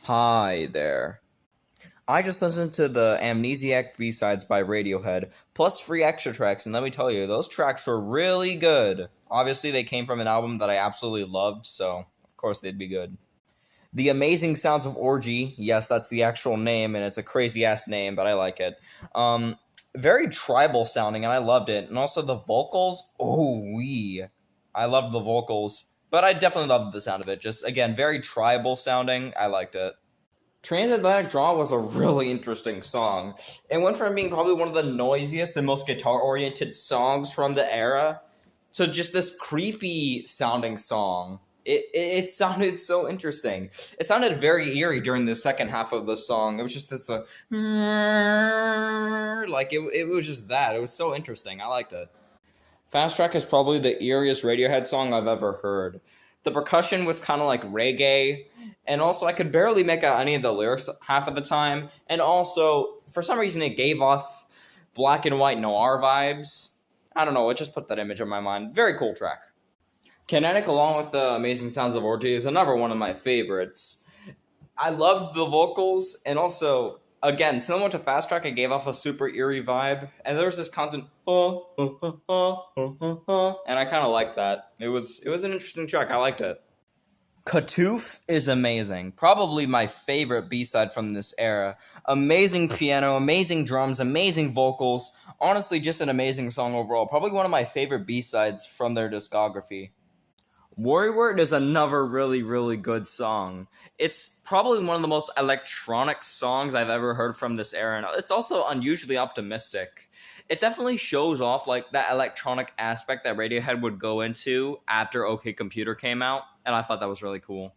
Hi there. I just listened to the Amnesiac B-sides by Radiohead, plus free extra tracks, and let me tell you, those tracks were really good. Obviously, they came from an album that I absolutely loved, so of course they'd be good. The Amazing Sounds of Orgy, yes, that's the actual name, and it's a crazy-ass name, but I like it. Um, Very tribal sounding, and I loved it. And also the vocals, oh wee. I loved the vocals, but I definitely loved the sound of it. Just, again, very tribal sounding. I liked it. Transatlantic Draw was a really interesting song. It went from being probably one of the noisiest and most guitar-oriented songs from the era to just this creepy sounding song. It sounded so interesting. It sounded very eerie during the second half of the song. It was just this like it was just that. It was so interesting. I liked it. Fast Track is probably the eeriest Radiohead song I've ever heard. The percussion was kind of like reggae, and also I could barely make out any of the lyrics half of the time, and also, for some reason, it gave off black and white noir vibes. I don't know, it just put that image in my mind. Very cool track. Kinetic, along with the Amazing Sounds of Orgy, is another one of my favorites. I loved the vocals, and also, again, similar to Fast Track, it gave off a super eerie vibe, and there was this constant and I kind of liked that. It was an interesting track. I liked it. Katoof is amazing. Probably my favorite B-side from this era. Amazing piano, amazing drums, amazing vocals. Honestly, just an amazing song overall. Probably one of my favorite B-sides from their discography. Worrywart is another really, really good song. It's probably one of the most electronic songs I've ever heard from this era, and it's also unusually optimistic. It definitely shows off like that electronic aspect that Radiohead would go into after OK Computer came out, and I thought that was really cool.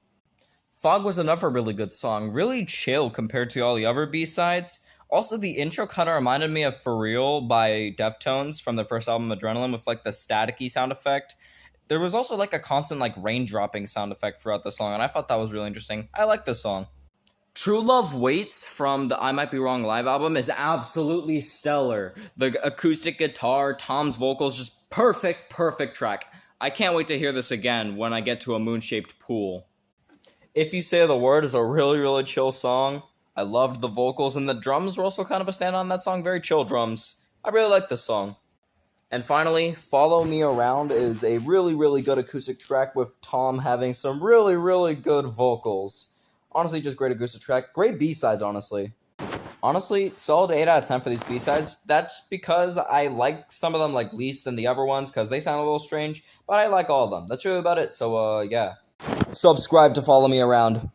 Fog was another really good song, really chill compared to all the other B-sides. Also, the intro kind of reminded me of For Real by Deftones from their first album, Adrenaline, with like the staticky sound effect. There was also like a constant like raindropping sound effect throughout the song, and I thought that was really interesting. I like this song. True Love Waits from the I Might Be Wrong live album is absolutely stellar. The acoustic guitar, Tom's vocals, just perfect track. I can't wait to hear this again when I get to a moon-shaped pool. If You Say the Word is a really, really chill song. I loved the vocals, and the drums were also kind of a stand on that song. Very chill drums. I really like this song. And finally, Follow Me Around is a really, really good acoustic track with Tom having some really, really good vocals. Honestly, just great acoustic track. Great B-sides, honestly. Honestly, solid 8 out of 10 for these B-sides. That's because I like some of them like least than the other ones because they sound a little strange, but I like all of them. That's really about it. So, yeah. Subscribe to Follow Me Around.